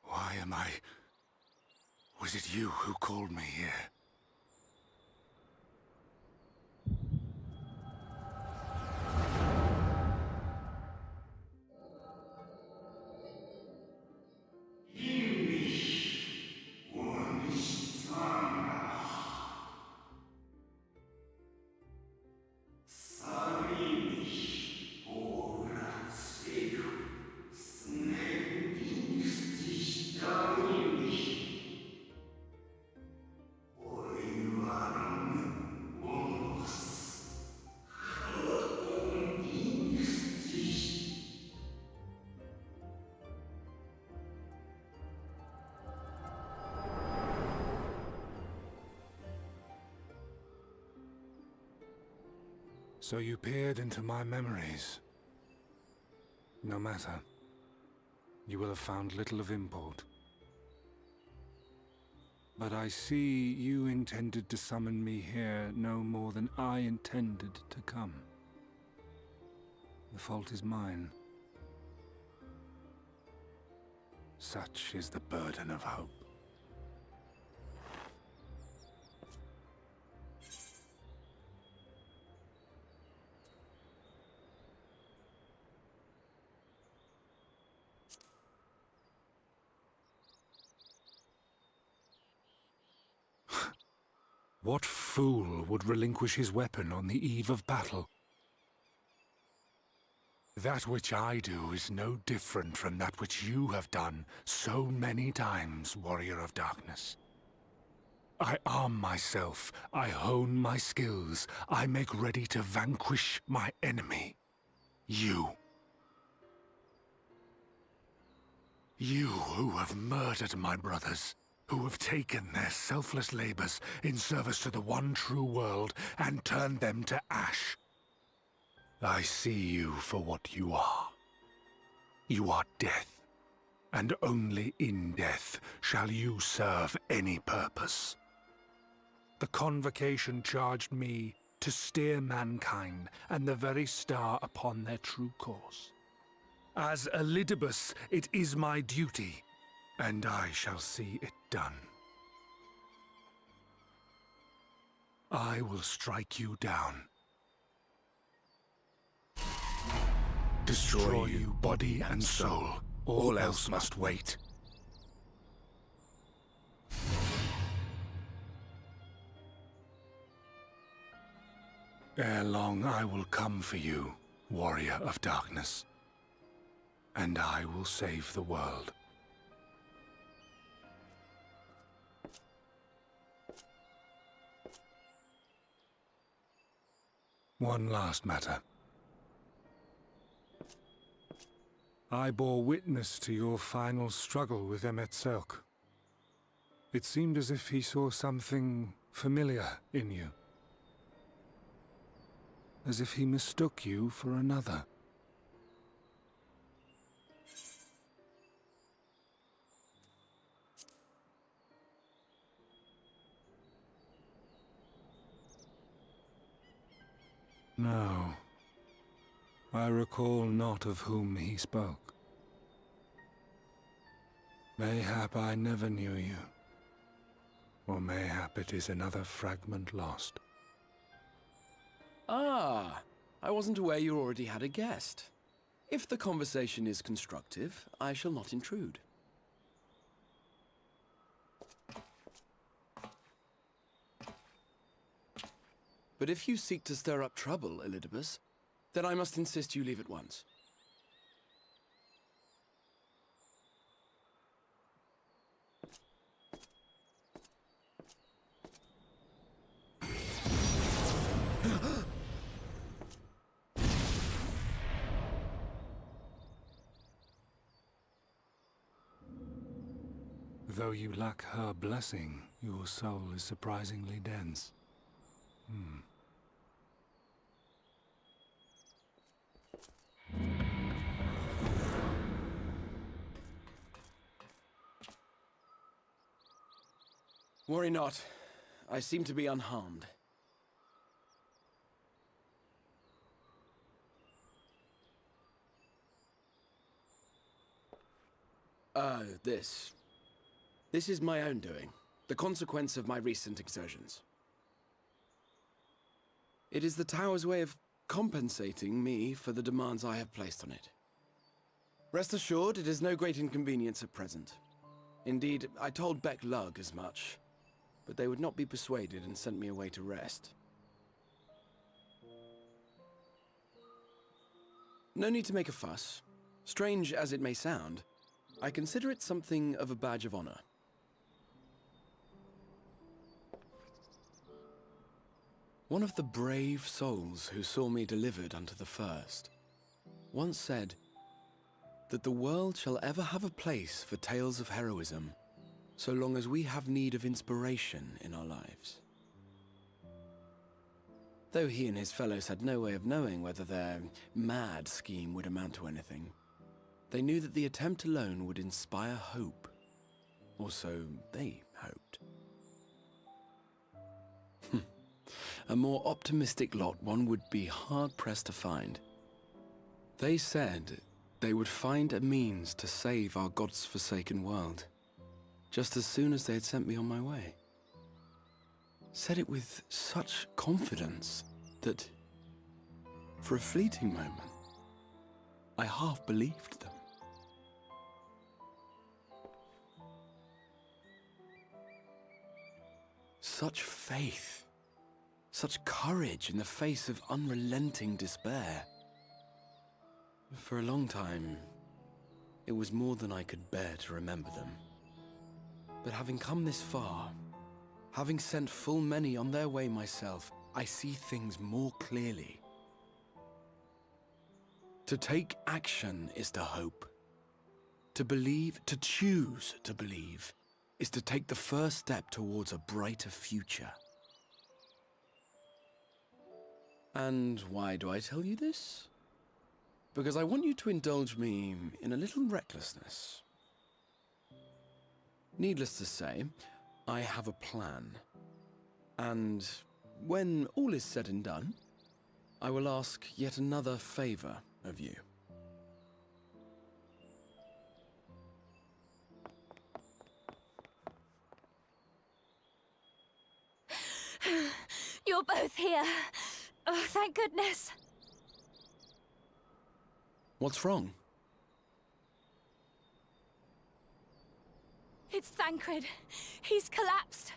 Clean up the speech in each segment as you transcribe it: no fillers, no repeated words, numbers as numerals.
Why am I... Was it you who called me here? So you peered into my memories. No matter. You will have found little of import. But I see you intended to summon me here no more than I intended to come. The fault is mine. Such is the burden of hope. What fool would relinquish his weapon on the eve of battle? That which I do is no different from that which you have done so many times, Warrior of Darkness. I arm myself, I hone my skills, I make ready to vanquish my enemy. You. You who have murdered my brothers, who have taken their selfless labors in service to the one true world and turned them to ash. I see you for what you are. You are death, and only in death shall you serve any purpose. The Convocation charged me to steer mankind and the very star upon their true course. As Elidibus, it is my duty, and I shall see it done. I will strike you down. Destroy you body and soul. All else must wait. Ere long I will come for you, Warrior of Darkness. And I will save the world. One last matter. I bore witness to your final struggle with Emet-Selch. It seemed as if he saw something familiar in you. As if he mistook you for another. No. I recall not of whom he spoke. Mayhap I never knew you. Or mayhap it is another fragment lost. Ah, I wasn't aware you already had a guest. If the conversation is constructive, I shall not intrude. But if you seek to stir up trouble, Elidibus, then I must insist you leave at once. Though you lack her blessing, your soul is surprisingly dense. Worry not. I seem to be unharmed. This is my own doing. The consequence of my recent exertions. It is the Tower's way of compensating me for the demands I have placed on it. Rest assured, it is no great inconvenience at present. Indeed, I told Beck Lug as much, but they would not be persuaded and sent me away to rest. No need to make a fuss. Strange as it may sound, I consider it something of a badge of honor. One of the brave souls who saw me delivered unto the first once said that the world shall ever have a place for tales of heroism so long as we have need of inspiration in our lives. Though he and his fellows had no way of knowing whether their mad scheme would amount to anything, they knew that the attempt alone would inspire hope, or so they hoped. A more optimistic lot one would be hard-pressed to find. They said they would find a means to save our God's forsaken world, just as soon as they had sent me on my way. Said it with such confidence that, for a fleeting moment, I half believed them. Such faith. Such courage in the face of unrelenting despair. For a long time, it was more than I could bear to remember them. But having come this far, having sent full many on their way myself, I see things more clearly. To take action is to hope. To believe, to choose to believe, is to take the first step towards a brighter future. And why do I tell you this? Because I want you to indulge me in a little recklessness. Needless to say, I have a plan. And when all is said and done, I will ask yet another favor of you. You're both here. Oh, thank goodness. What's wrong? It's Thancred. He's collapsed.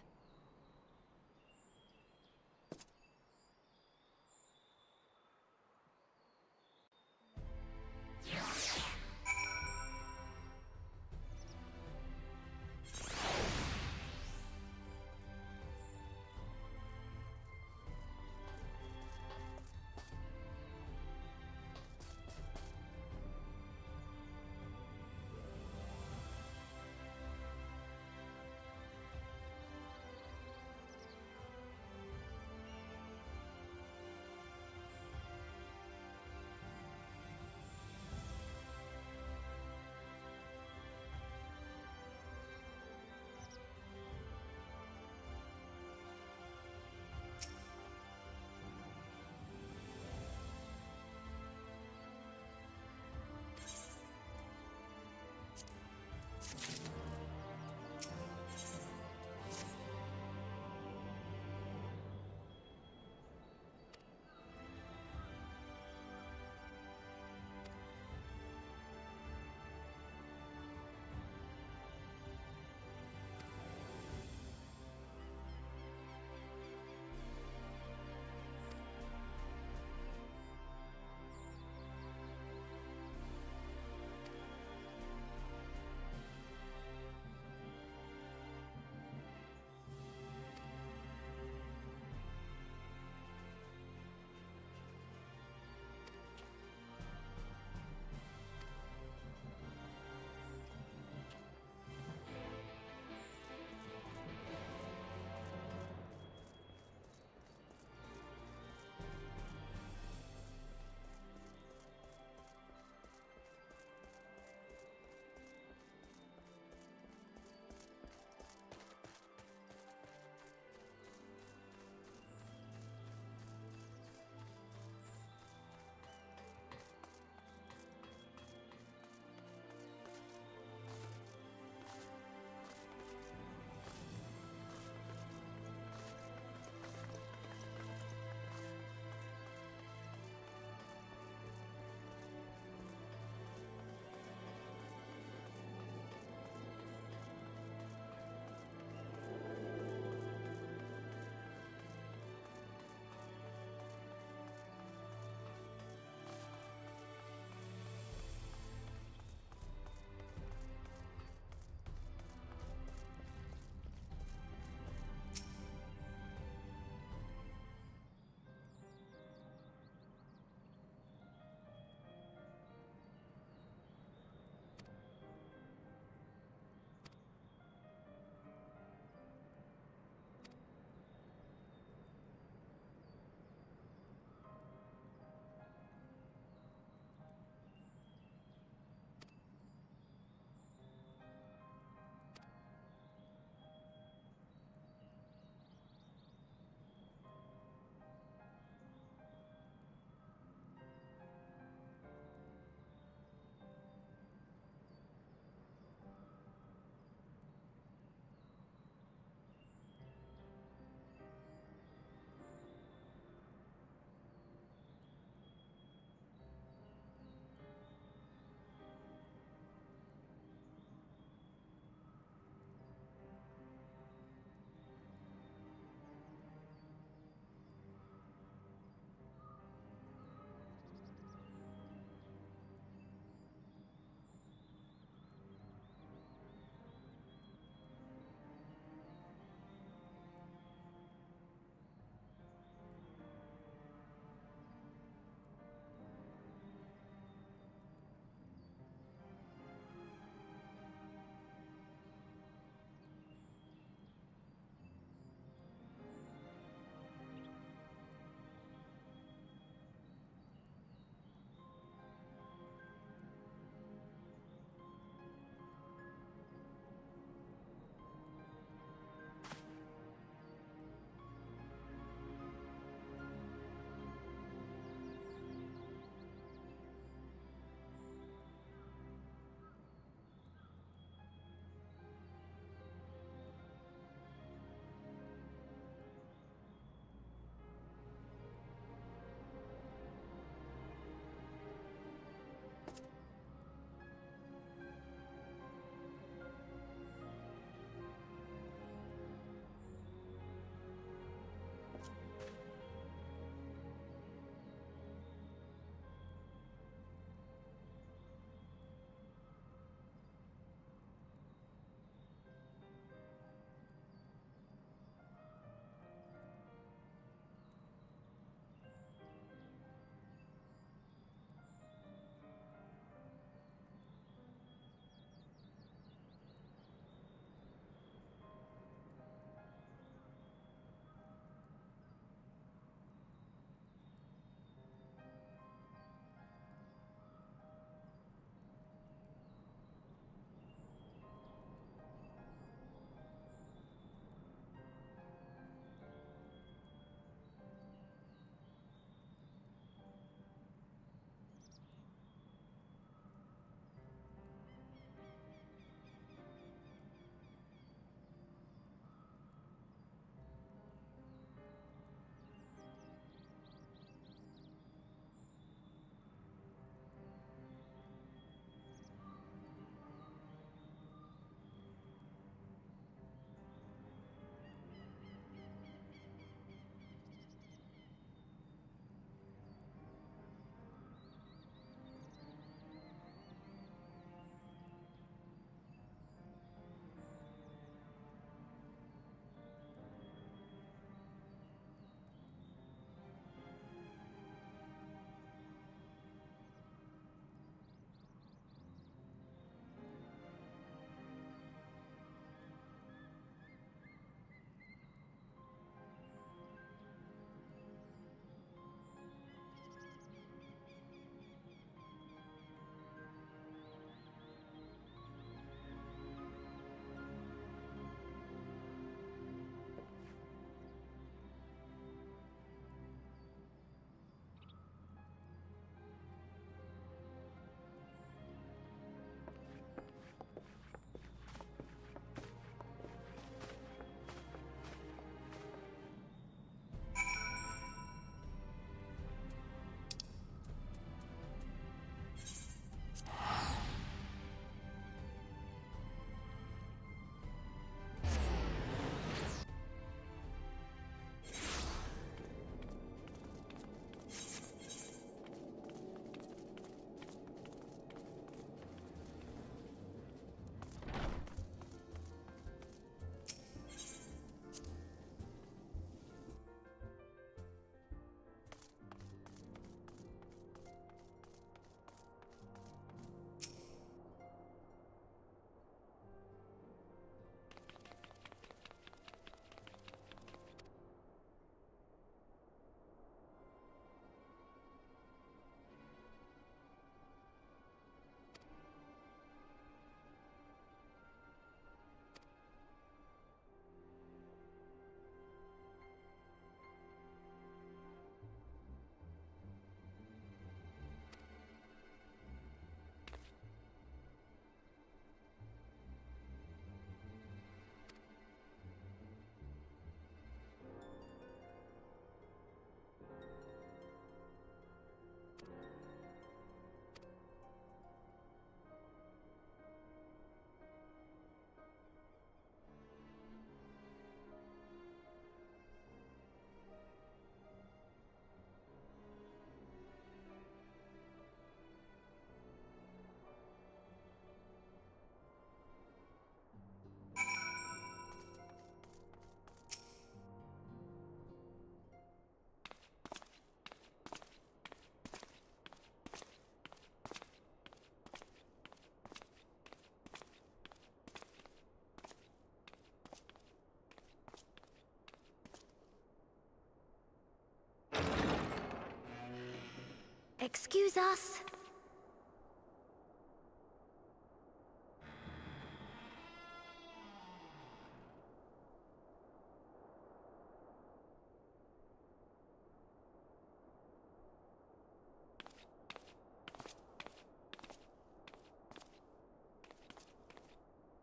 Excuse us.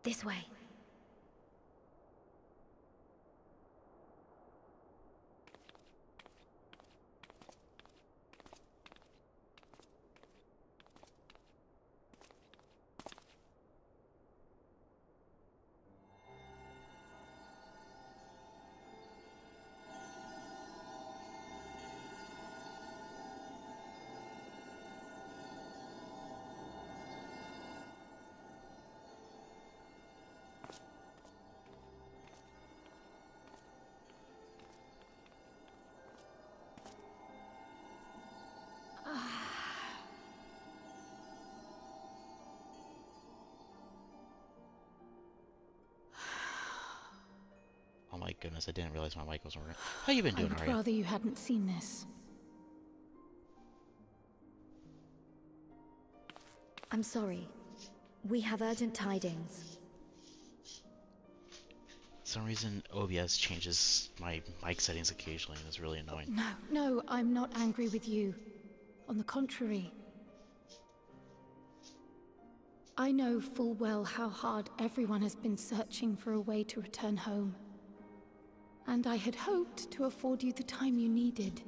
This way. Oh my goodness, I didn't realize my mic wasn't working. How you been I doing, would Arya? rather you hadn't seen this. I'm sorry. We have urgent tidings. For some reason, OBS changes my mic settings occasionally, and it's really annoying. No, I'm not angry with you. On the contrary. I know full well how hard everyone has been searching for a way to return home. And I had hoped to afford you the time you needed.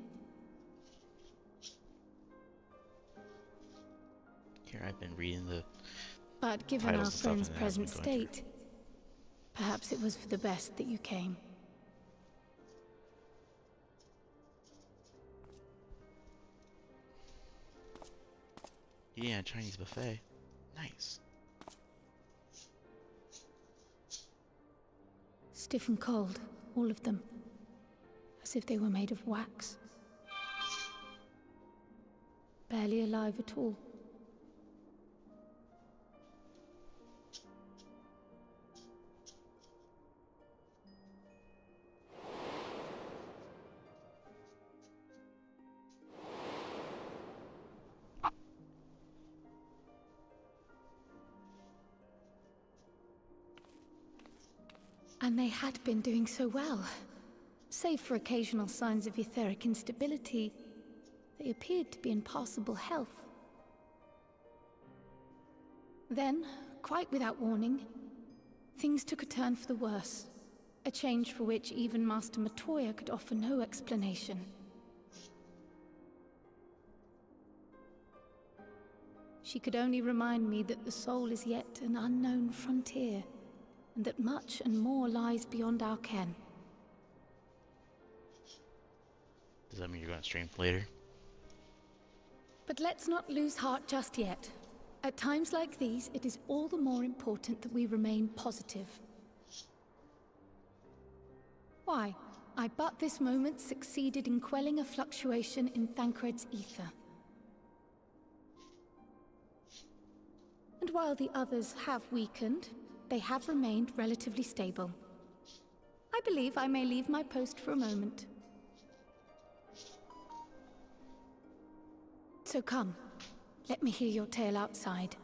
Here, I've been reading the But given titles our and stuff friend's and it hasn't present been going state, perhaps it was for the best that you came. Yeah, Chinese buffet. Nice. Stiff and cold, all of them. As if they were made of wax. Barely alive at all. And they had been doing so well. Save for occasional signs of etheric instability, they appeared to be in passable health. Then, quite without warning, things took a turn for the worse. A change for which even Master Matoya could offer no explanation. She could only remind me that the soul is yet an unknown frontier, and that much and more lies beyond our ken. Does that mean you're going to stream later? But let's not lose heart just yet. At times like these, it is all the more important that we remain positive. Why? I but this moment succeeded in quelling a fluctuation in Thancred's ether. And while the others have weakened, they have remained relatively stable. I believe I may leave my post for a moment. So come, let me hear your tale outside.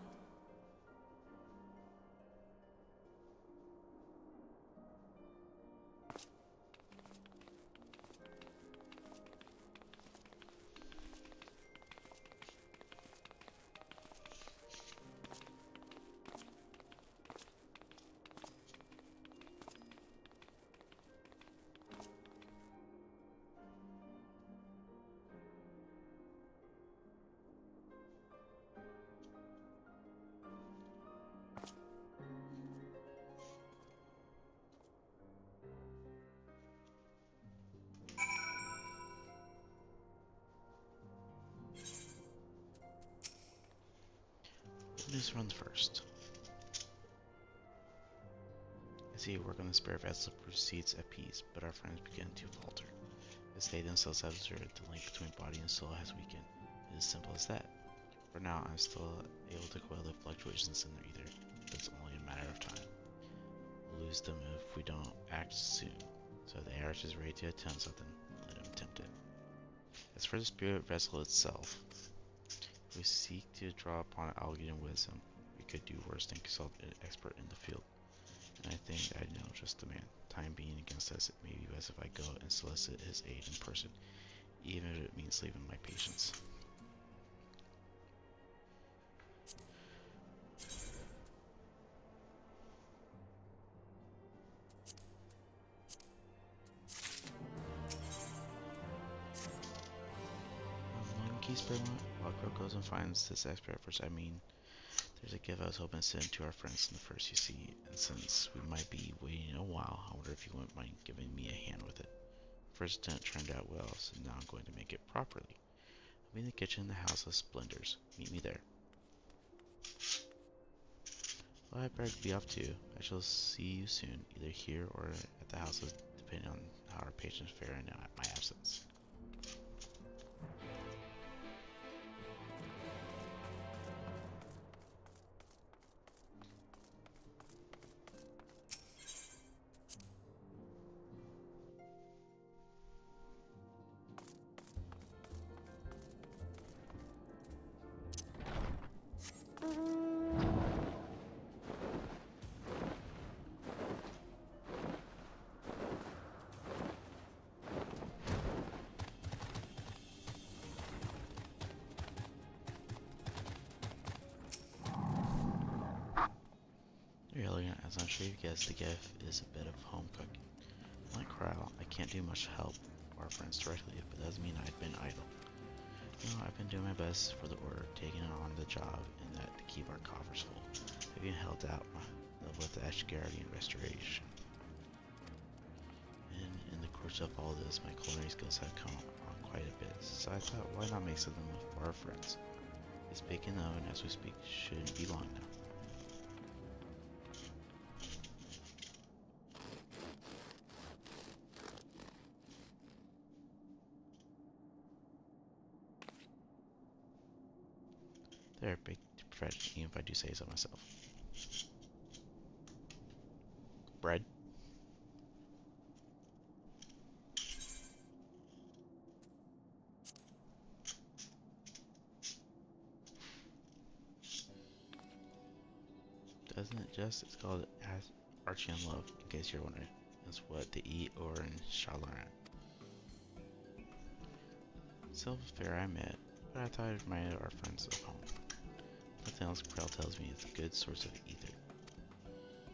This runs first. As you work on the spare vessel proceeds at peace, but our friends begin to falter. As they themselves have observed, the link between body and soul has weakened. It is as simple as that. For now, I'm still able to quell the fluctuations in their ether, but it's only a matter of time. We'll lose them if we don't act soon. So if the Arch is ready to attempt something, let him attempt it. As for the spirit vessel itself, If we seek to draw upon Algian wisdom, we could do worse than consult an expert in the field. And I think I know just the man. Time being against us, it may be best if I go and solicit his aid in person, even if it means leaving my patients. While Crow goes and finds this expert first, I mean, there's a gift I was hoping to send to our friends in the first you see, and since we might be waiting a while, I wonder if you wouldn't mind giving me a hand with it. First attempt turned out well, so now I'm going to make it properly. I'll be in the kitchen in the House of Splendors. Meet me there. Well, I better be off too. I shall see you soon, either here or at the houses, depending on how our patients fare in my absence. As I'm sure you guessed, the gift is a bit of home cooking. Like Krile, I can't do much to help our friends directly, but that doesn't mean I've been idle. You know, I've been doing my best for the order, taking on the job, and that to keep our coffers full. I've even held out with the Ashgardian restoration. And in the course of all this, my culinary skills have come on quite a bit, so I thought, why not make something for our friends? It's baking the oven as we speak, shouldn't be long now. They're baked to perfection, even if I do say so myself. Bread. Doesn't it just? It's called Archean Love, in case you're wondering. That's what they eat over in Shal'Aran. Self-fair I met, but I thought it reminded our friends of home. Nothing else Krile tells me is a good source of ether,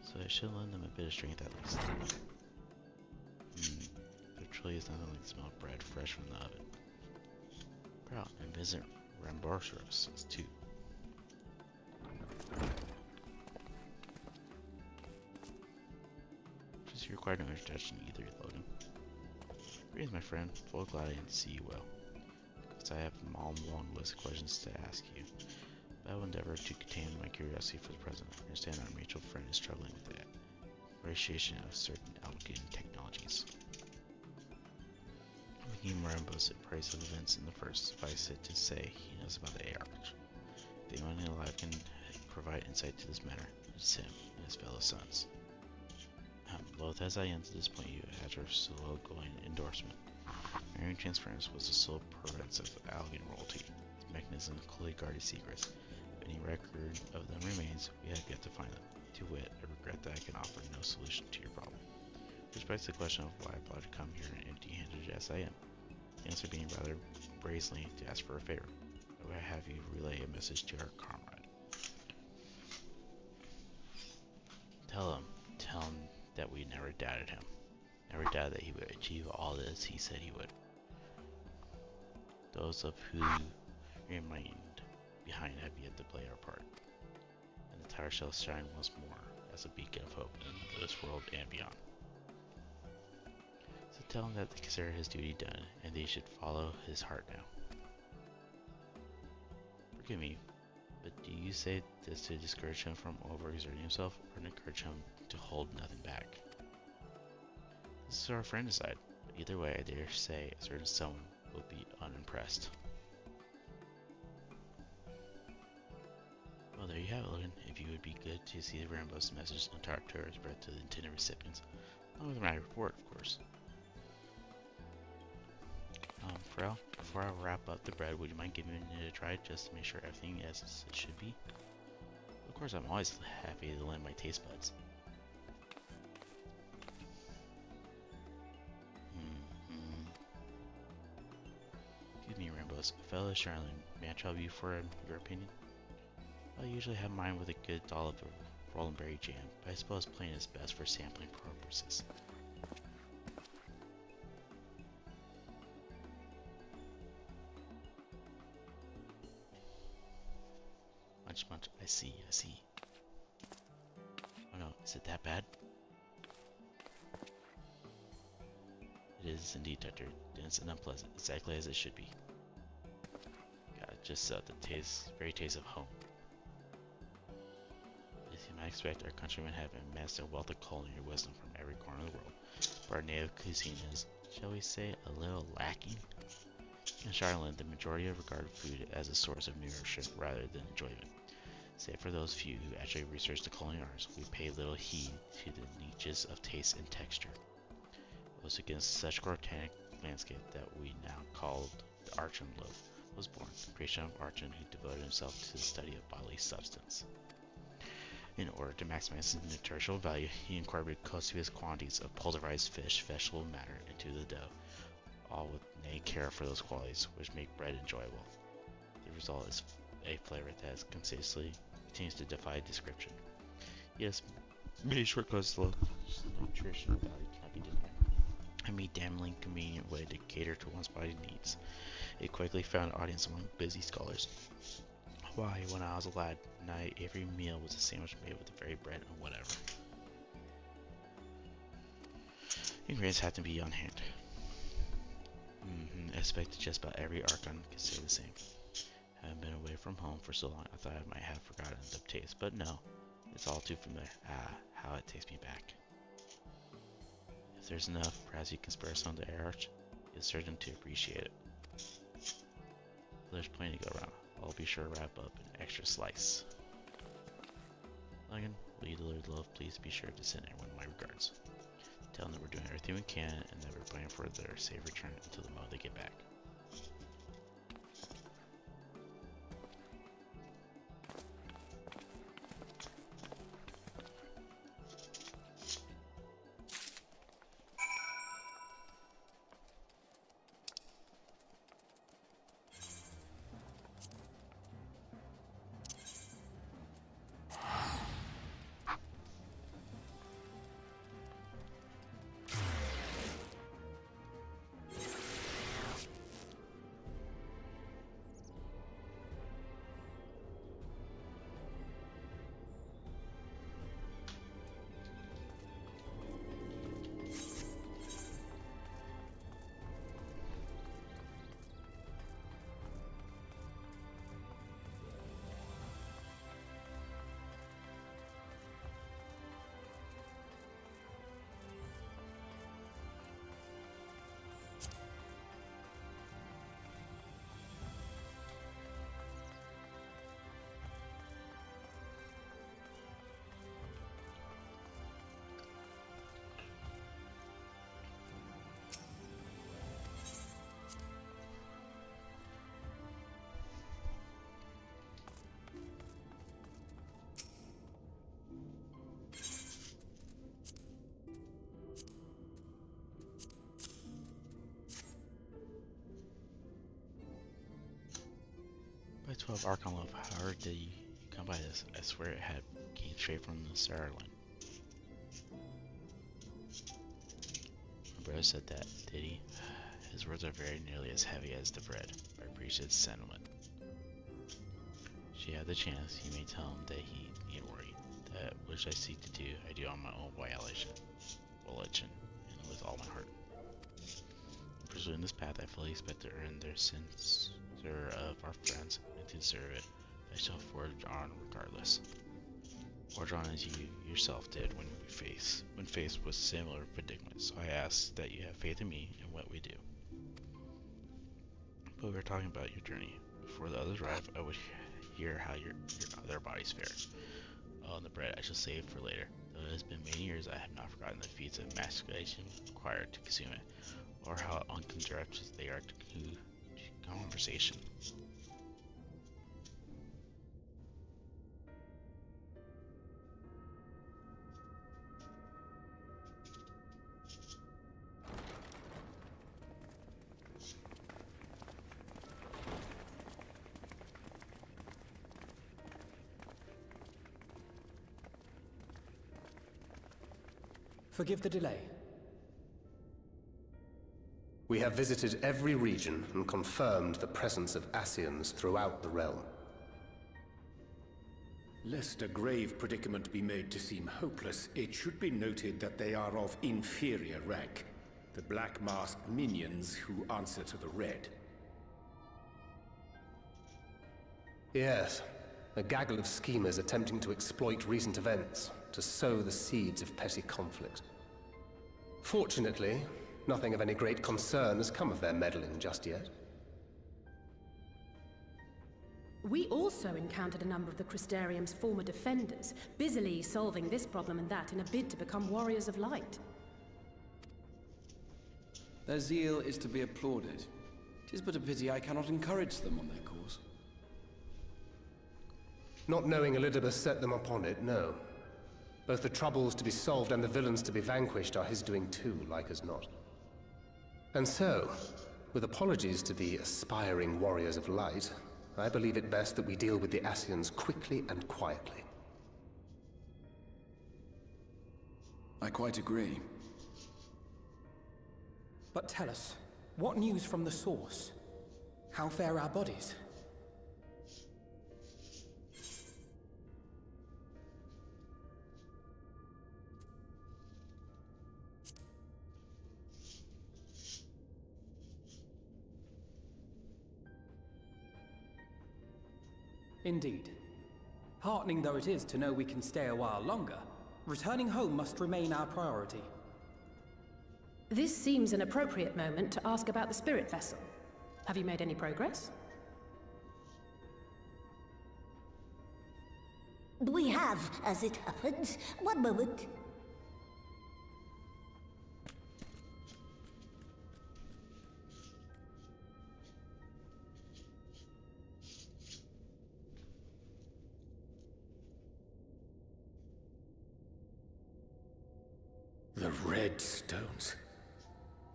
so I should lend them a bit of strength at least. There truly is nothing like the smell of bread fresh from the oven. Krile, and visit Ramborsos too. Just require no introduction either, Logan. Greetings, my friend. Full glad I didn't see you well. Because I have a long list of questions to ask you. I will endeavor to contain my curiosity for the present. I understand that our mutual friend is struggling with the appreciation of certain Algian technologies. Looking Marambos appraised of events in the first, suffice it to say he knows about the Arch. The only alive can provide insight to this matter is him and his fellow sons. Loath as I am to disappoint you after a slow-going endorsement, marrying transference was the sole purveyance of Algian royalty. Its mechanism clearly guarded secrets. If any record of them remains, we have yet to find them. To wit, I regret that I can offer no solution to your problem. Which begs the question of why I thought to come here empty-handed as I am. The answer being rather brazenly to ask for a favor. I would have you relay a message to our comrade. Tell him that we never doubted him. Never doubted that he would achieve all this he said he would. Those of who remained behind have yet to play our part, and the tower shall shine once more as a beacon of hope in this world and beyond. So tell him that they consider his duty done, and they should follow his heart now. Forgive me, but do you say this to discourage him from overexerting himself, or to encourage him to hold nothing back? This is our friend decide, but either way I dare say a certain someone will be unimpressed. Well, there you have it, Logan. If you would be good to see the Rambo's message on Tartarus spread to the intended recipients, along with my report, of course. Frel, before I wrap up the bread, would you mind giving it a try just to make sure everything is as it should be? Of course, I'm always happy to lend my taste buds. Excuse me, Rainbows. Fellow Charlene, may I trouble you for your opinion? I usually have mine with a good dollop of roll and berry jam, but I suppose plain is best for sampling purposes. Munch, munch. I see, I see. Oh no, is it that bad? It is indeed, Doctor. Dense and unpleasant, exactly as it should be. God, just the very taste of home. As you might expect, our countrymen have amassed a wealth of culinary wisdom from every corner of the world, but our native cuisine is, shall we say, a little lacking. In Charlotte, the majority regard food as a source of nourishment rather than enjoyment. Save for those few who actually research the culinary arts, we pay little heed to the niches of taste and texture. It was against such grotesque landscape that we now called the Archon loaf was born, the creation of Archon who devoted himself to the study of bodily substance. In order to maximize its nutritional value, he incorporated copious quantities of pulverized fish, vegetable matter into the dough, all with nay care for those qualities which make bread enjoyable. The result is a flavor that consistently continues to defy description. Yes, many shortcuts to nutritional value cannot be denied. A me damningly convenient way to cater to one's body needs. It quickly found an audience among busy scholars. Why, when I was a lad, every meal was a sandwich made with the very bread and whatever. Ingredients have to be on hand. I expect that just about every Archon can say the same. Having been away from home for so long, I thought I might have forgotten the taste, but no, it's all too familiar. Ah, how it takes me back. If there's enough, perhaps you can spare some to Arch. You'll certain to appreciate it. There's plenty to go around. I'll be sure to wrap up an extra slice. Logan, will you deliver the loaf? Please be sure to send everyone my regards. Tell them that we're doing everything we can and that we're planning for their safe return until the moment they get back. By 12 Archon loaf, how did you come by this? I swear it came straight from the Sarah line. My brother said that, did he? His words are very nearly as heavy as the bread. I appreciate his sentiment. Should you have the chance, you may tell him that he need worry. That which I seek to do, I do on my own volition, and with all my heart. In pursuing this path, I fully expect to earn their censure of our friends, and to deserve it, I shall forge on regardless. Forge on as you yourself did when faced with similar predicaments. So I ask that you have faith in me and what we do. But we are talking about your journey. Before the others arrive, I would hear how your other bodies fare. Oh, and the bread I shall save for later. Though it has been many years, I have not forgotten the feats of mastication required to consume it, or how unconstructive they are to conversation. Forgive the delay. We have visited every region and confirmed the presence of Ascians throughout the realm. Lest a grave predicament be made to seem hopeless, it should be noted that they are of inferior rank. The black-masked minions who answer to the Red. Yes, a gaggle of schemers attempting to exploit recent events to sow the seeds of petty conflict. Fortunately, nothing of any great concern has come of their meddling just yet. We also encountered a number of the Crystarium's former defenders, busily solving this problem and that in a bid to become warriors of light. Their zeal is to be applauded. 'Tis but a pity I cannot encourage them on their cause. Not knowing Elidibus set them upon it, no. Both the troubles to be solved and the villains to be vanquished are his doing too, like as not. And so, with apologies to the aspiring warriors of light, I believe it best that we deal with the Ascians quickly and quietly. I quite agree. But tell us, what news from the source? How fare our bodies? Indeed. Heartening though it is to know we can stay a while longer, returning home must remain our priority. This seems an appropriate moment to ask about the spirit vessel. Have you made any progress? We have, as it happens. One moment. The red stones.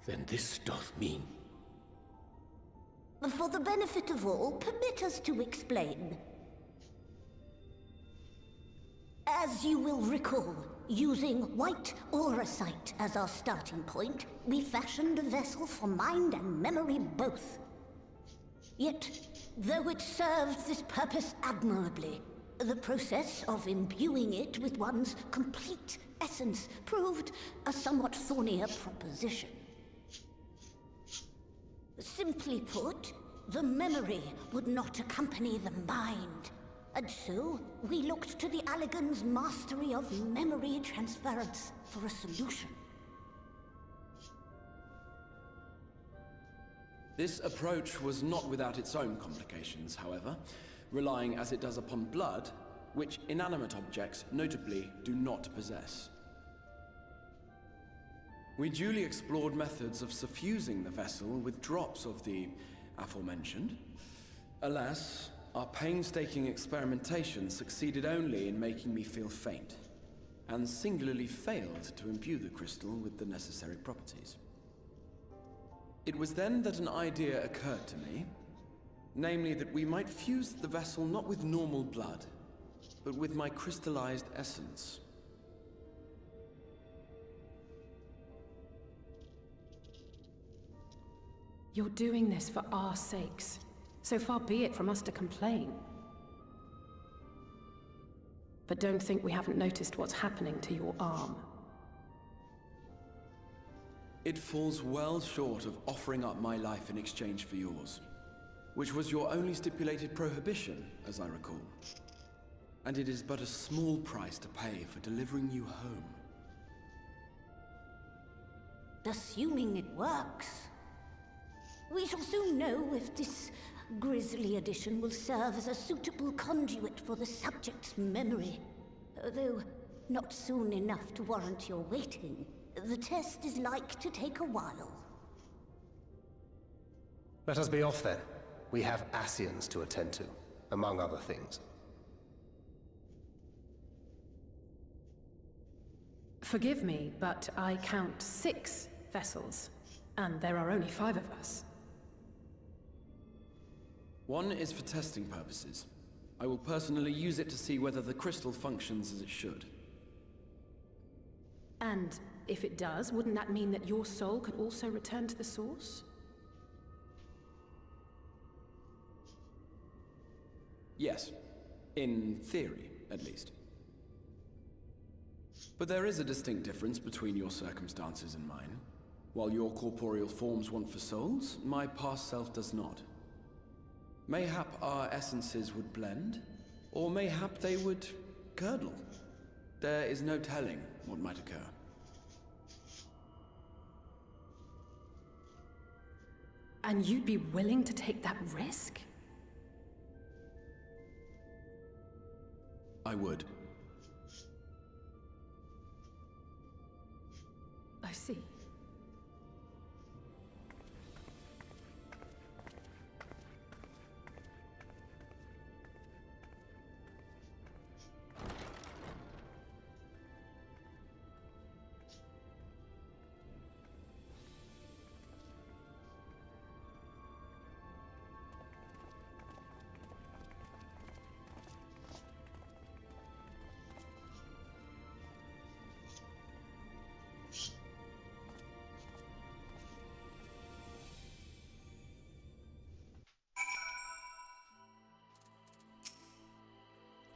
Then this doth mean... For the benefit of all, permit us to explain. As you will recall, using white auracite as our starting point, we fashioned a vessel for mind and memory both. Yet, though it served this purpose admirably, the process of imbuing it with one's complete essence proved a somewhat thornier proposition. Simply put, the memory would not accompany the mind. And so, we looked to the Allagan's mastery of memory transference for a solution. This approach was not without its own complications, however, relying as it does upon blood, which inanimate objects, notably, do not possess. We duly explored methods of suffusing the vessel with drops of the aforementioned. Alas, our painstaking experimentation succeeded only in making me feel faint, and singularly failed to imbue the crystal with the necessary properties. It was then that an idea occurred to me, namely that we might fuse the vessel not with normal blood, but with my crystallized essence. You're doing this for our sakes. So far be it from us to complain. But don't think we haven't noticed what's happening to your arm. It falls well short of offering up my life in exchange for yours, which was your only stipulated prohibition, as I recall. And it is but a small price to pay for delivering you home. Assuming it works. We shall soon know if this grisly addition will serve as a suitable conduit for the subject's memory. Though not soon enough to warrant your waiting. The test is like to take a while. Let us be off then. We have Ascians to attend to, among other things. Forgive me, but I count 6 vessels, and there are only 5 of us. One is for testing purposes. I will personally use it to see whether the crystal functions as it should. And if it does, wouldn't that mean that your soul could also return to the source? Yes. In theory, at least. But there is a distinct difference between your circumstances and mine. While your corporeal forms want for souls, my past self does not. Mayhap our essences would blend, or mayhap they would curdle. There is no telling what might occur. And you'd be willing to take that risk? I would. I see.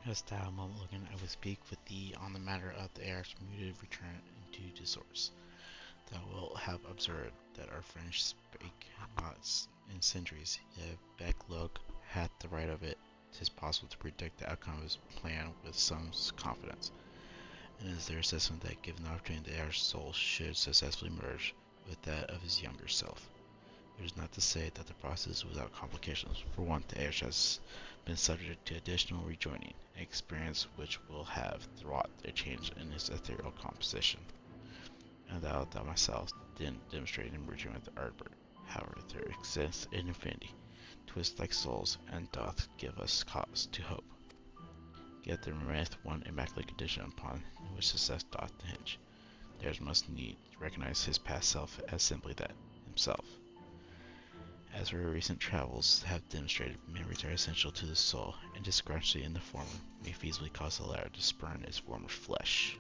Hast thou a moment looking, I will speak with thee on the matter of the heir's muted return into the source. Thou wilt have observed that our friend spake not in centuries, yet Becklog hath the right of it. 'Tis possible to predict the outcome of his plan with some confidence, and it is their assessment that given the opportunity the heir's soul should successfully merge with that of his younger self. It is not to say that the process is without complications. For one, the heir has been subject to additional rejoining, an experience which will have wrought a change in his ethereal composition. And thou myself didn't demonstrate in merging with Ardbert. However, there exists an infinity, twist like souls, and doth give us cause to hope. Yet there remaineth one immaculate condition upon which success doth hinge. Theirs must need recognize his past self as simply that, himself. As our recent travels have demonstrated, memories are essential to the soul, and discrepancy in the former may feasibly cause the latter to spurn its former flesh.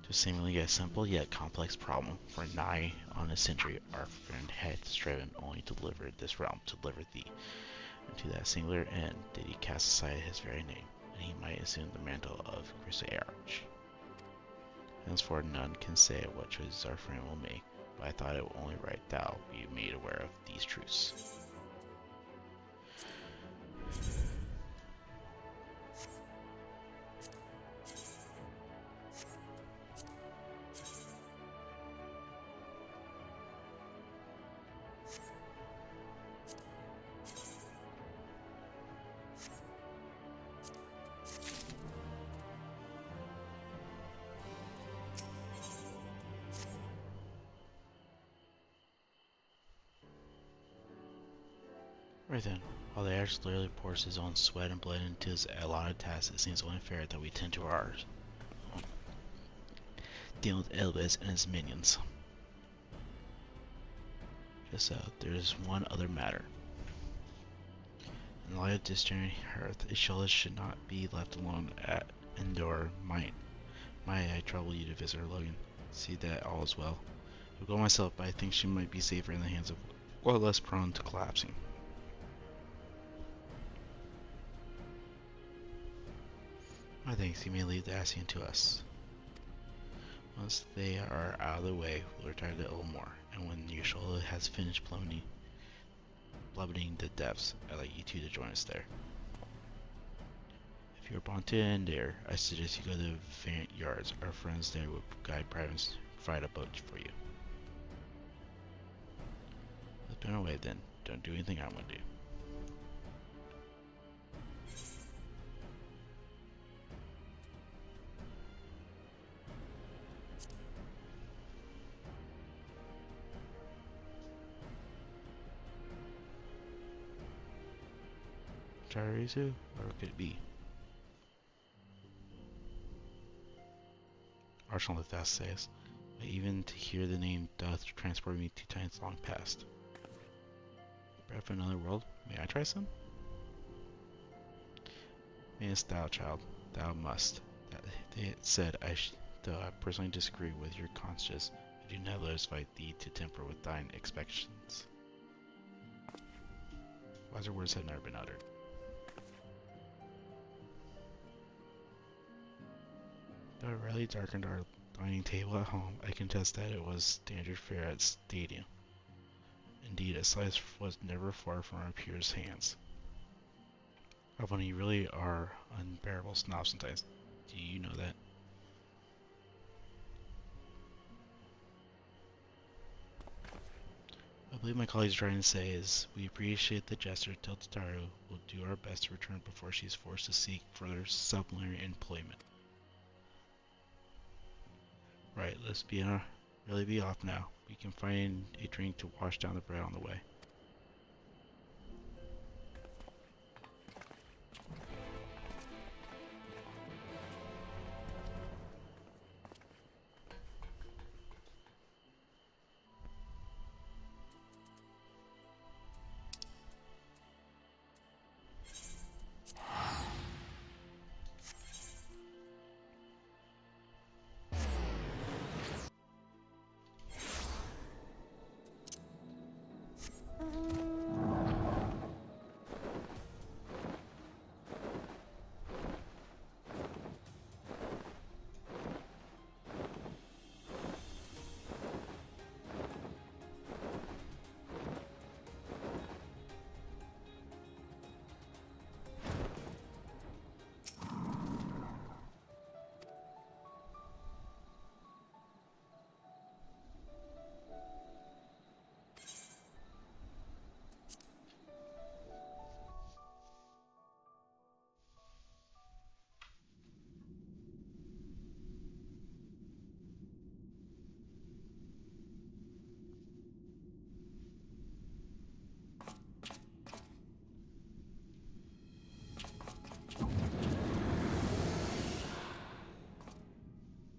To seemingly a simple yet complex problem, for nigh on a century our friend had striven only to deliver this realm, to deliver thee. And to that singular end did he cast aside his very name, and he might assume the mantle of Crystal Arch. Henceforth none can say what choices our friend will make, but I thought it only right thou be made aware of these truths. Right then, while the heir literally pours his own sweat and blood into his allotted task, it seems only fair that we tend to ours. Dealing with Elvis and his minions. Just so, there is one other matter. In light of this journey earth, Ishola should not be left alone at Endor. Might I trouble you to visit her, Logan? See that all is well. I will go myself, but I think she might be safer in the hands of or less prone to collapsing. I think you may leave the Ascian to us. Once they are out of the way, we'll retire to Ilmore, and when Ishola has finished plummeting the depths, I'd like you two to join us there. If you're born to Endor, I suggest you go to Variant Yards. Our friends there will guide privates, provide a boat for you. Let's put away then. Don't do anything I'm gonna do. Tyrese too? Or could it be? Archon Lithas says, but even to hear the name doth transport me to times long past. Bread from another world? May I try some? Mayest thou, child, thou must. That they said, though I personally disagree with your conscience, I do not notify thee to temper with thine expectations. Wiser words have never been uttered. Though it rarely darkened our dining table at home, I can attest that it was standard fare at Stadium. Indeed, a slice was never far from our peers' hands. When you really are unbearable snobs sometimes. Do you know that? I believe my colleagues are trying to say is, we appreciate the gesture till Tataru will do our best to return before she is forced to seek further sublunary employment. Right, let's really be off now. We can find a drink to wash down the bread on the way.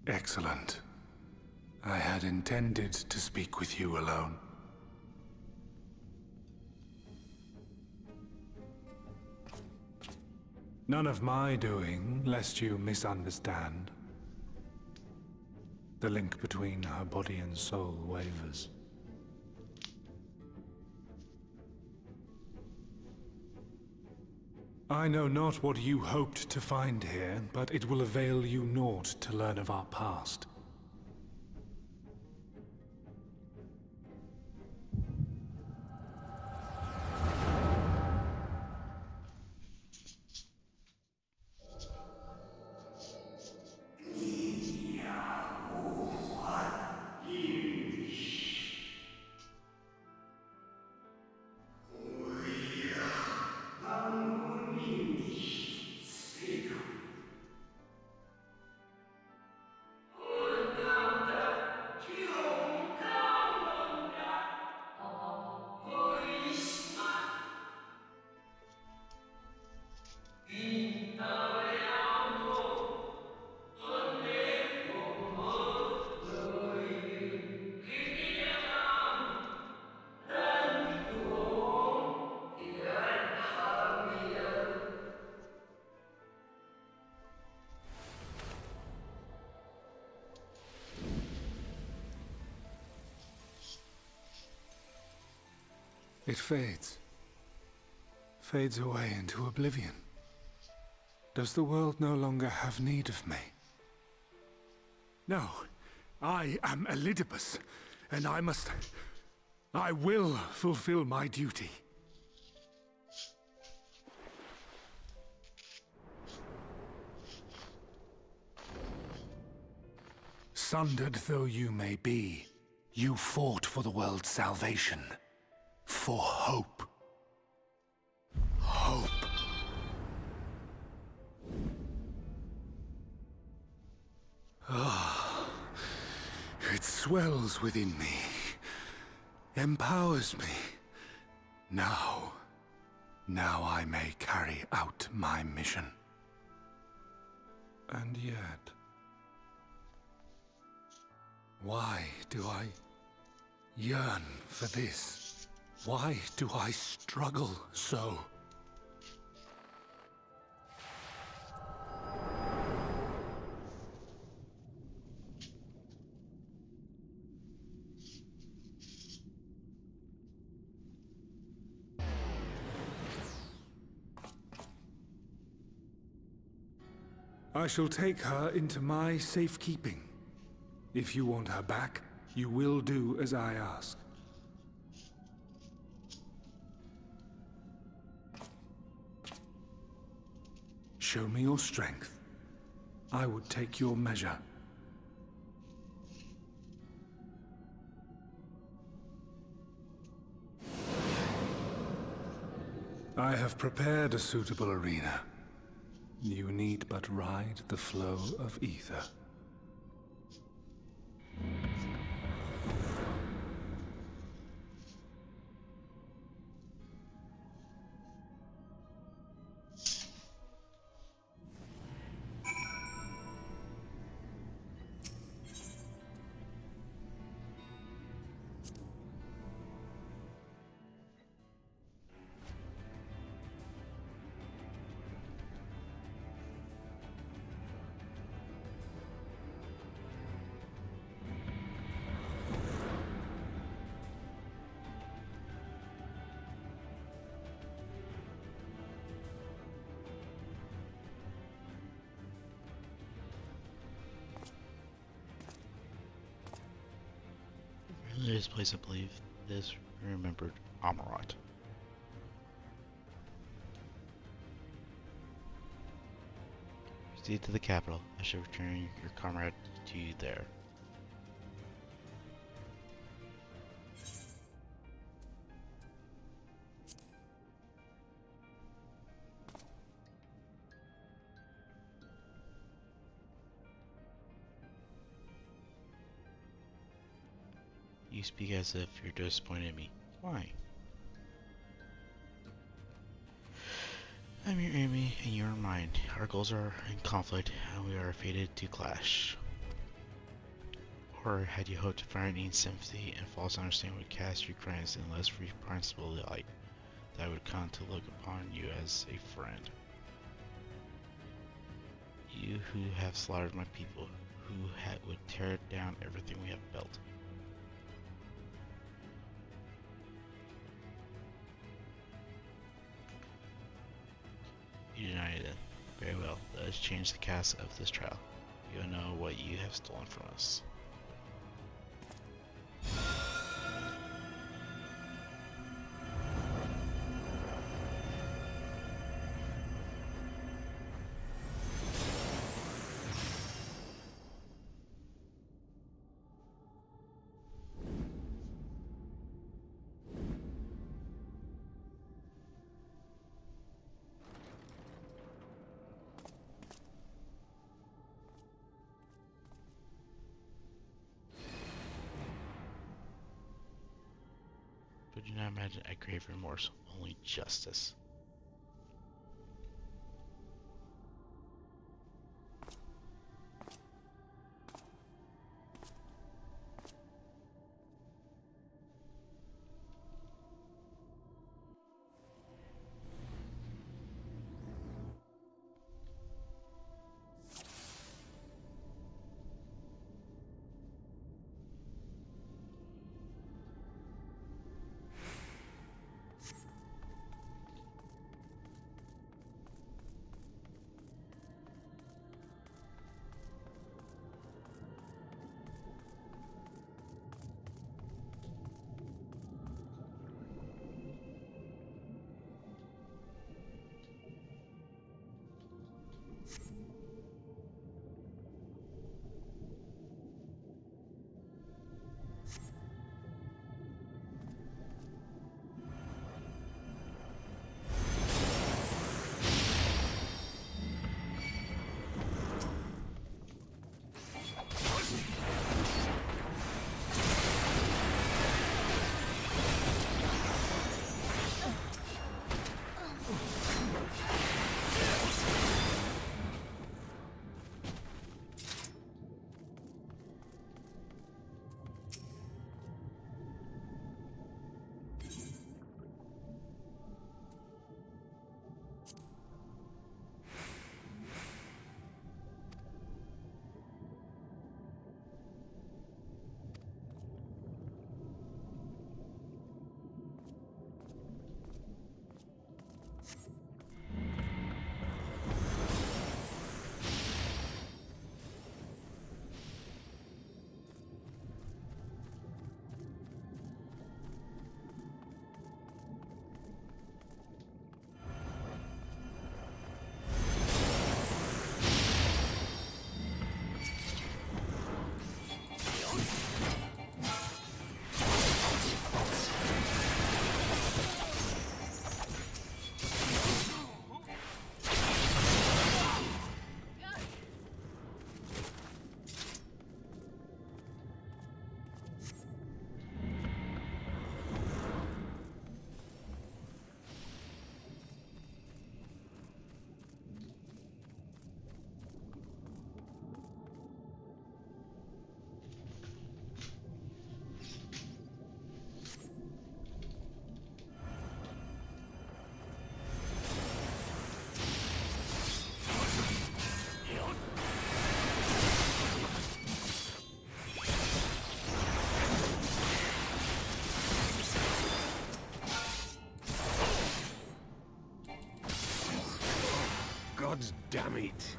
Excellent. I had intended to speak with you alone. None of my doing, lest you misunderstand. The link between her body and soul wavers. I know not what you hoped to find here, but it will avail you naught to learn of our past. It fades away into oblivion. Does the world no longer have need of me? No, I am Elidibus, and I will fulfill my duty. Sundered though you may be, you fought for the world's salvation. For hope. Hope. Ah, it swells within me, empowers me. Now Now I may carry out my mission. And yet... why do I yearn for this? Why do I struggle so? I shall take her into my safekeeping. If you want her back, you will do as I ask. Show me your strength. I would take your measure. I have prepared a suitable arena. You need but ride the flow of ether. This place, I believe, is remembered Amarat. Proceed to the capital. I shall return your comrade to you there. You speak as if you're disappointed in me. Why? I'm your enemy and you're mine. Our goals are in conflict and we are fated to clash. Or had you hoped to find any sympathy and false understanding would cast your crimes in less reprehensible light, that I would come to look upon you as a friend. You who have slaughtered my people, who would tear down everything we have built. You deny it then. Very well, let us change the cast of this trial. You will know what you have stolen from us. But do not imagine I crave remorse, only justice. gods damn it!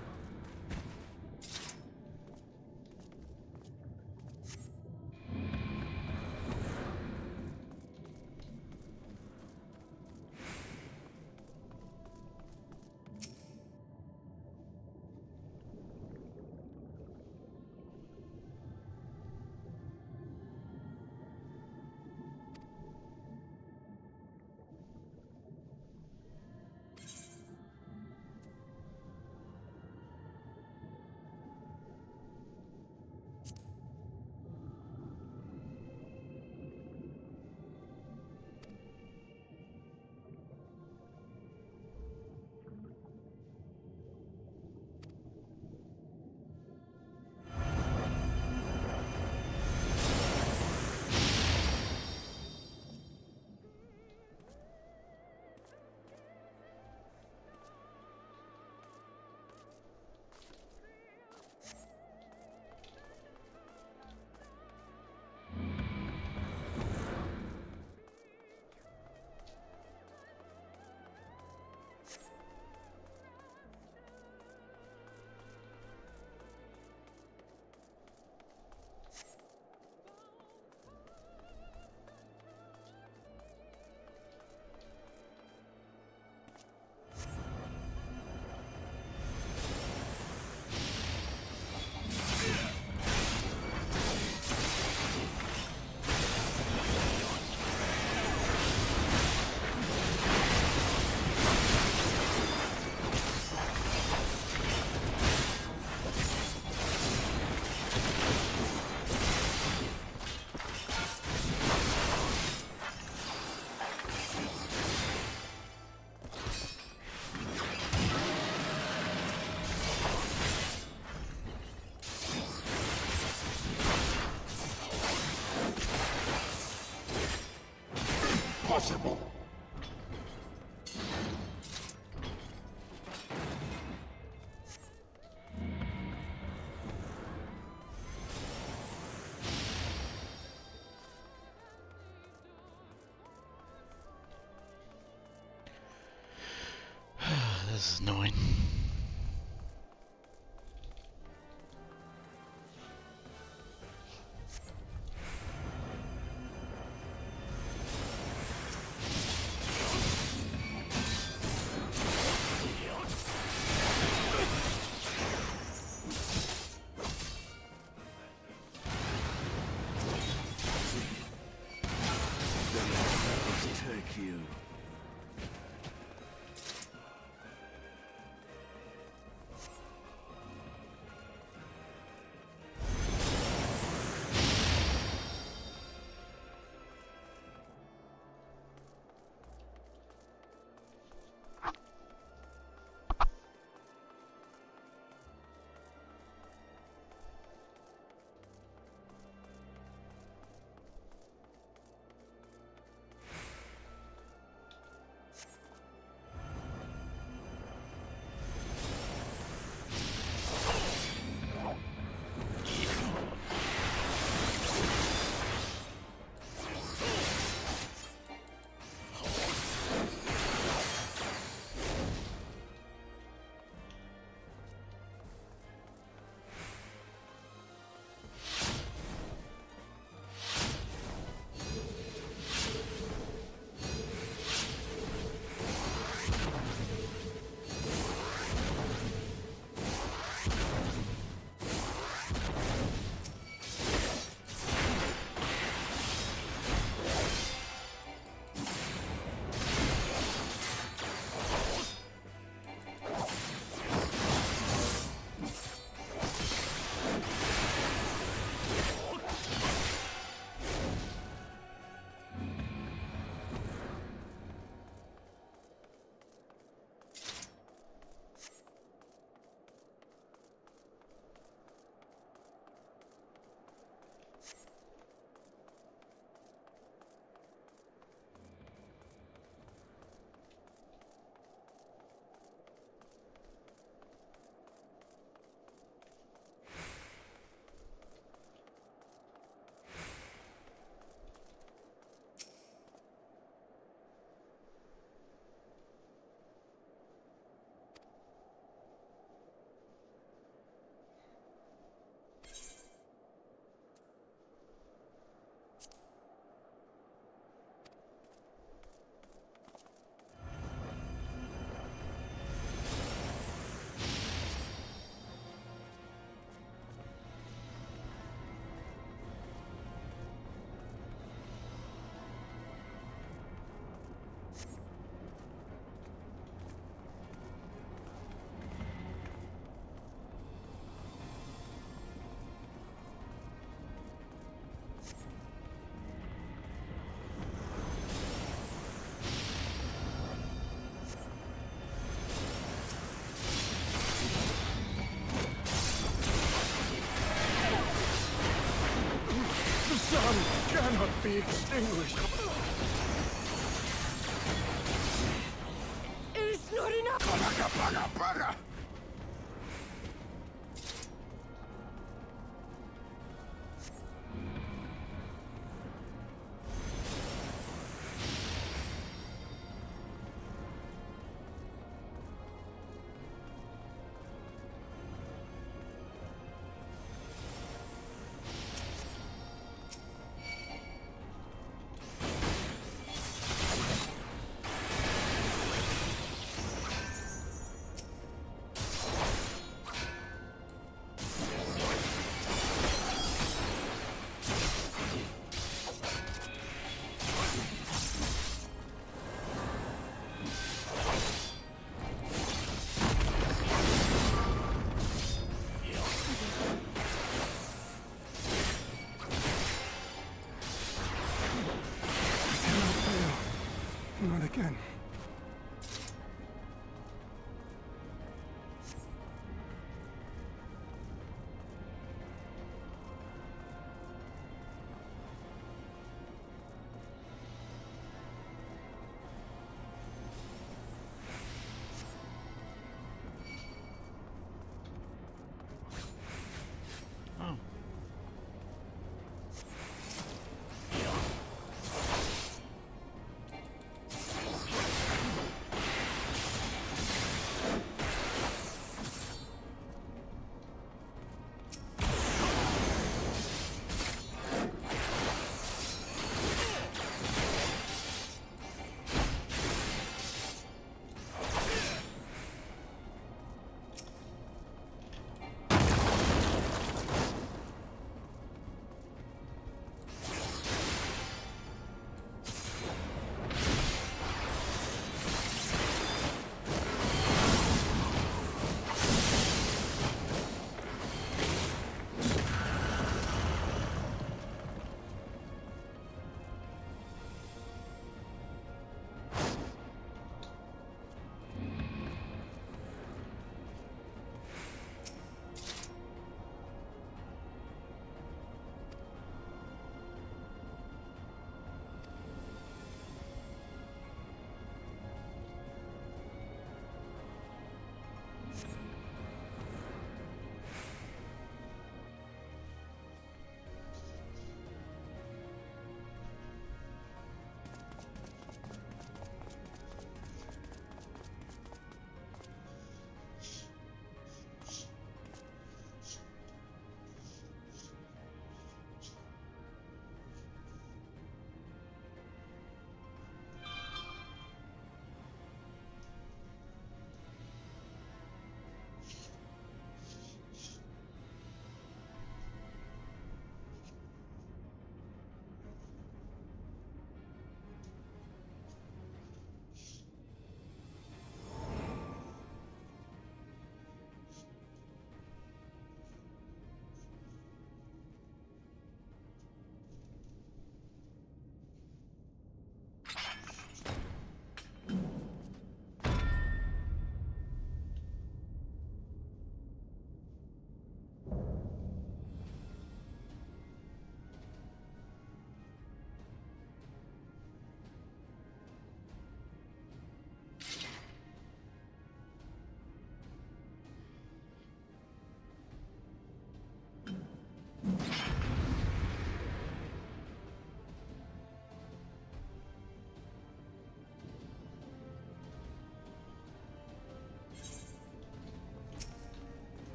Possible. This is annoying. Take you. be extinguished. It's not enough! Not again. Oh.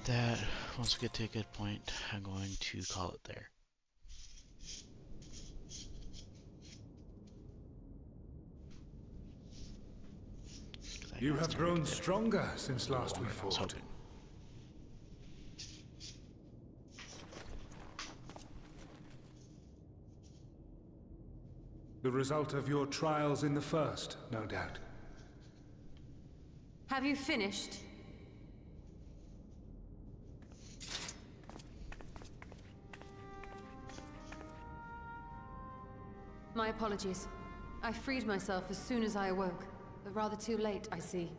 that, once we get to a good point, I'm going to call it there. You have grown stronger since last we fought. The result of your trials in the first, no doubt. Have you finished? My apologies. I freed myself as soon as I awoke, but rather too late, I see.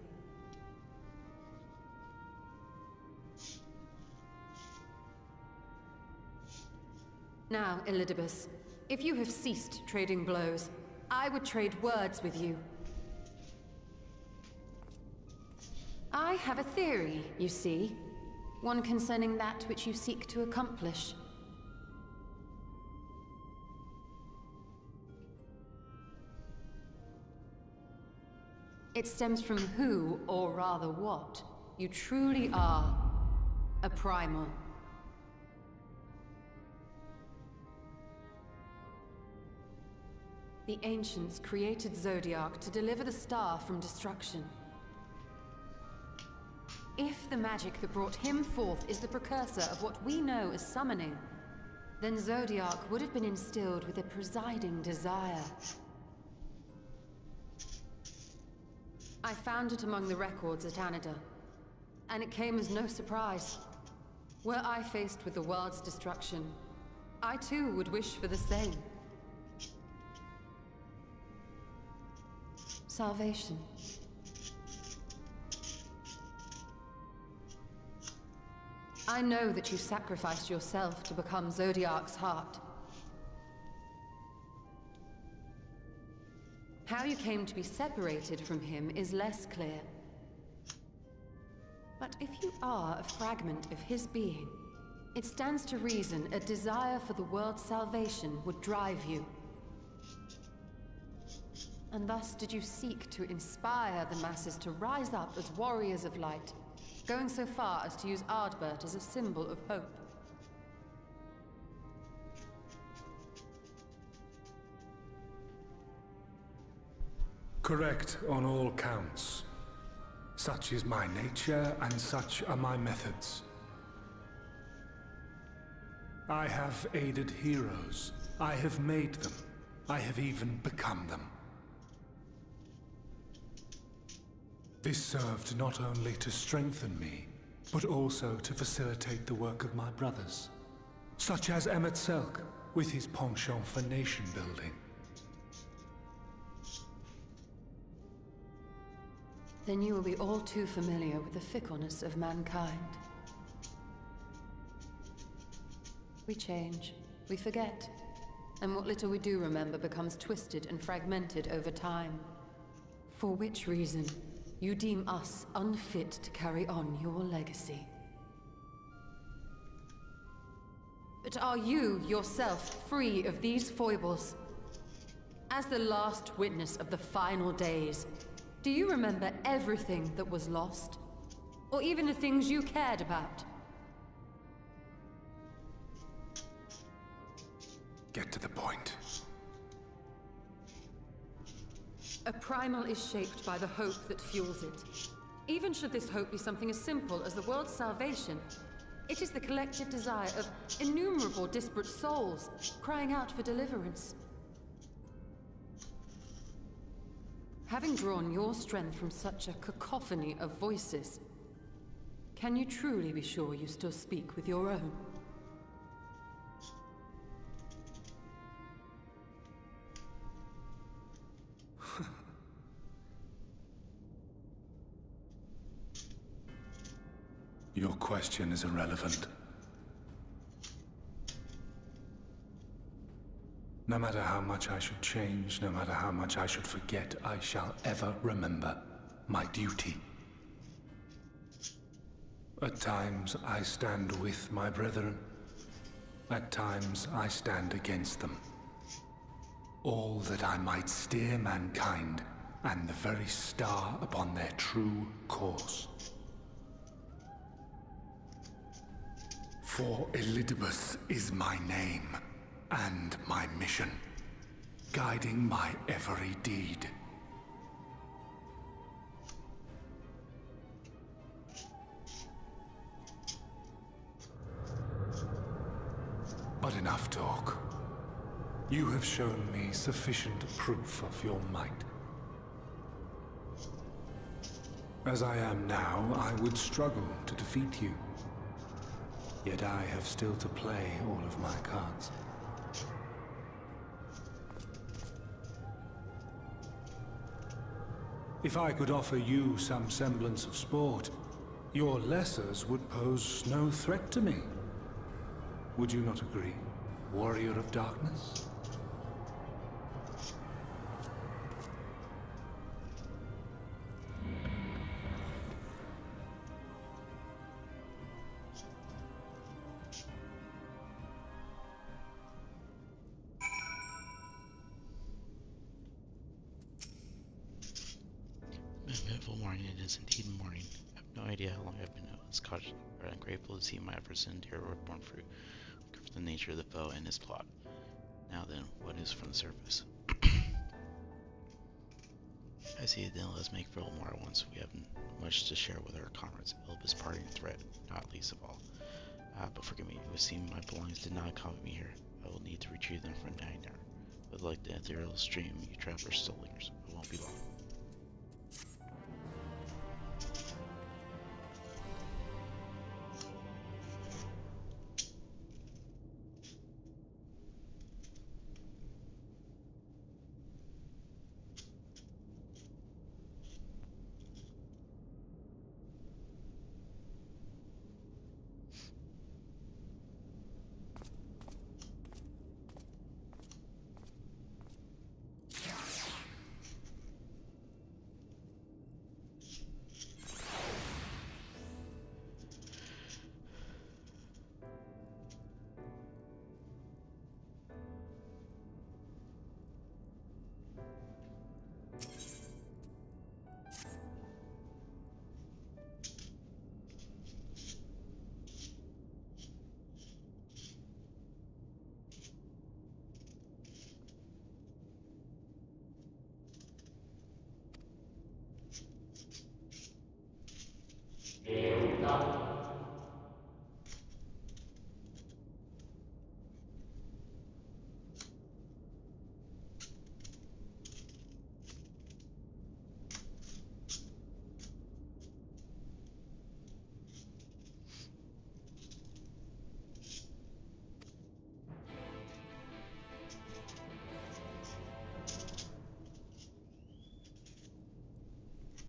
Now, Elidibus, if you have ceased trading blows, I would trade words with you. I have a theory, you see. One concerning that which you seek to accomplish. It stems from who, or rather what, you truly are. A primal. The ancients created Zodiark to deliver the star from destruction. If the magic that brought him forth is the precursor of what we know as summoning, then Zodiark would have been instilled with a presiding desire. I found it among the records at Anida, and it came as no surprise. Were I faced with the world's destruction, I too would wish for the same. Salvation. I know that you sacrificed yourself to become Zodiark's heart. How you came to be separated from him is less clear. But if you are a fragment of his being, it stands to reason a desire for the world's salvation would drive you. And thus did you seek to inspire the masses to rise up as warriors of light, going so far as to use Ardbert as a symbol of hope. Correct on all counts. Such is my nature, and such are my methods. I have aided heroes. I have made them. I have even become them. This served not only to strengthen me, but also to facilitate the work of my brothers, such as Emet-Selch, with his penchant for nation building. Then you will be all too familiar with the fickleness of mankind. We change, we forget, and what little we do remember becomes twisted and fragmented over time. For which reason, you deem us unfit to carry on your legacy. But are you, yourself, free of these foibles? As the last witness of the final days, do you remember everything that was lost? Or even the things you cared about? Get to the point. A primal is shaped by the hope that fuels it. Even should this hope be something as simple as the world's salvation, it is the collective desire of innumerable disparate souls crying out for deliverance. Having drawn your strength from such a cacophony of voices, can you truly be sure you still speak with your own? Your question is irrelevant. No matter how much I should change, no matter how much I should forget, I shall ever remember my duty. At times I stand with my brethren. At times I stand against them. All that I might steer mankind and the very star upon their true course. For Elidibus is my name and my mission, guiding my every deed. But enough talk. You have shown me sufficient proof of your might. As I am now, I would struggle to defeat you. Yet I have still to play all of my cards. If I could offer you some semblance of sport, your lessers would pose no threat to me. Would you not agree, Warrior of Darkness? Eventful morning, it is indeed morning. I have no idea how long I've been at this cottage, but I'm grateful to see my efforts in dear were borne fruit. Look for the nature of the foe and his plot. Now then, what is from the surface? I see it, then let's make for more at once. We have much to share with our comrades. Elbis parting threat, not least of all. But forgive me, it would seem my belongings did not accompany me here. I will need to retrieve them from Nightmare. But like the ethereal stream, you travelers still lingers. It won't be long.